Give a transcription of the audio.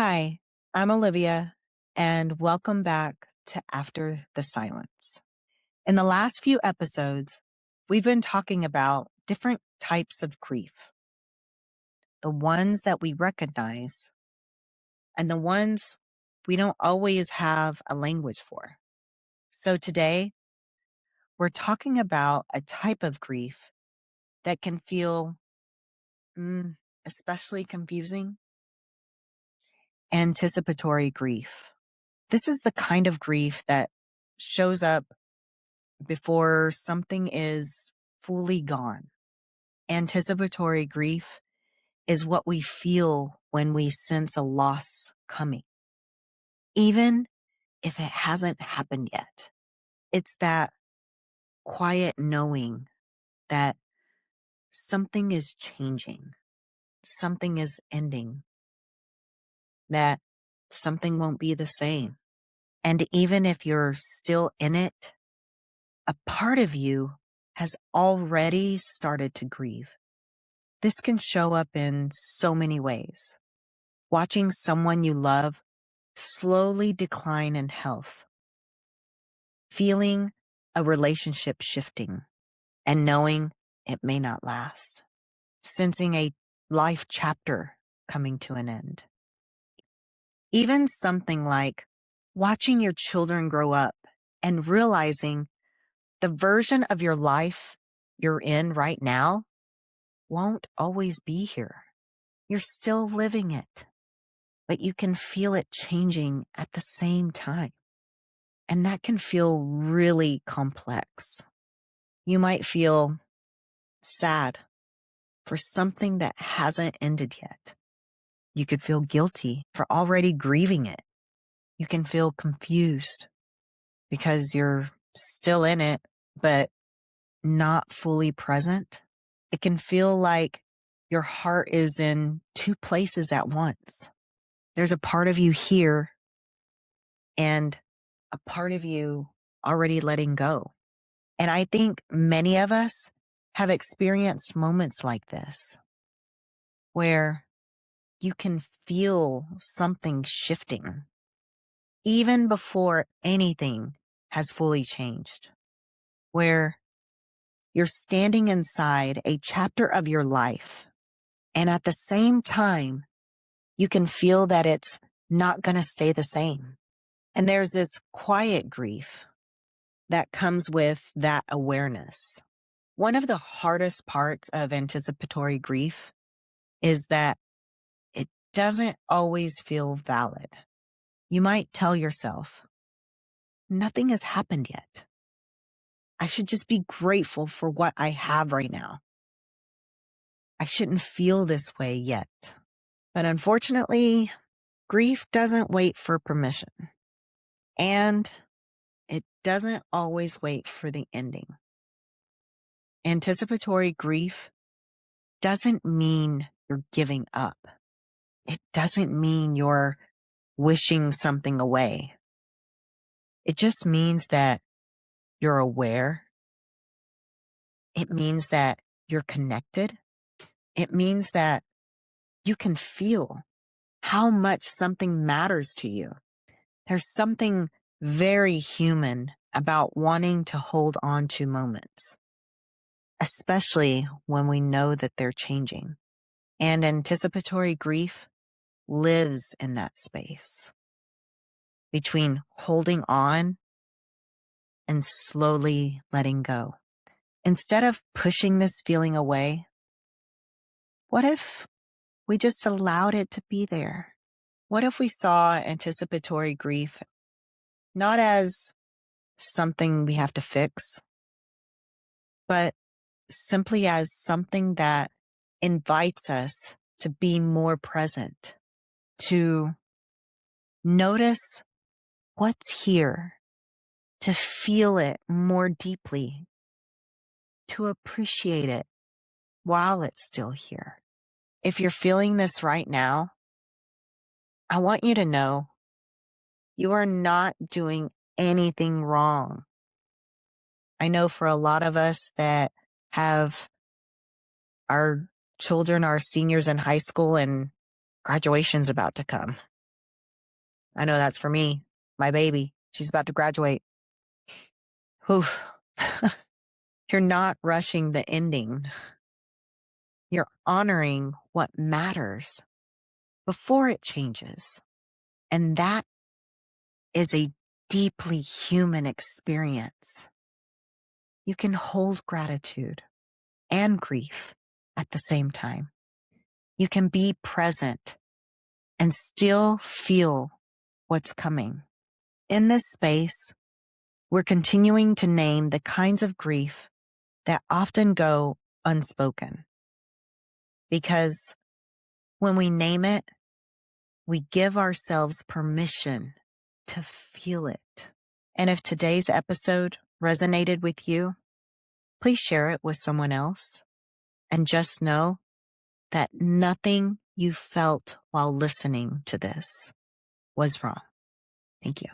Hi, I'm Olivia, and welcome back to After the Silence. In the last few episodes, we've been talking about different types of grief, the ones that we recognize and the ones we don't always have a language for. So today, we're talking about a type of grief that can feel especially confusing: anticipatory grief. This is the kind of grief that shows up before something is fully gone. Anticipatory grief is what we feel when we sense a loss coming, even if it hasn't happened yet. It's that quiet knowing that something is changing, something is ending, that something won't be the same. And even if you're still in it, a part of you has already started to grieve. This can show up in so many ways. Watching someone you love slowly decline in health, feeling a relationship shifting and knowing it may not last, sensing a life chapter coming to an end. Even something like watching your children grow up and realizing the version of your life you're in right now won't always be here. You're still living it, but you can feel it changing at the same time. And that can feel really complex. You might feel sad for something that hasn't ended yet. You could feel guilty for already grieving it. You can feel confused because you're still in it, but not fully present. It can feel like your heart is in two places at once. There's a part of you here and a part of you already letting go. And I think many of us have experienced moments like this where you can feel something shifting even before anything has fully changed, where you're standing inside a chapter of your life. And at the same time, you can feel that it's not going to stay the same. And there's this quiet grief that comes with that awareness. One of the hardest parts of anticipatory grief is that it doesn't always feel valid. You might tell yourself, nothing has happened yet. I should just be grateful for what I have right now. I shouldn't feel this way yet. But unfortunately, grief doesn't wait for permission. And it doesn't always wait for the ending. Anticipatory grief doesn't mean you're giving up. It doesn't mean you're wishing something away. It just means that you're aware. It means that you're connected. It means that you can feel how much something matters to you. There's something very human about wanting to hold on to moments, especially when we know that they're changing. And anticipatory grief lives in that space between holding on and slowly letting go. Instead of pushing this feeling away, what if we just allowed it to be there? What if we saw anticipatory grief not as something we have to fix, but simply as something that invites us to be more present, to notice what's here, to feel it more deeply, to appreciate it while it's still here. If you're feeling this right now, I want you to know you are not doing anything wrong. I know for a lot of us that have our children are seniors in high school and graduation's about to come. I know that's for me, my baby. She's about to graduate. Oof. You're not rushing the ending. You're honoring what matters before it changes. And that is a deeply human experience. You can hold gratitude and grief at the same time. You can be present and still feel what's coming. In this space, we're continuing to name the kinds of grief that often go unspoken. Because when we name it, we give ourselves permission to feel it. And if today's episode resonated with you, please share it with someone else. And just know that nothing you felt while listening to this was wrong. Thank you.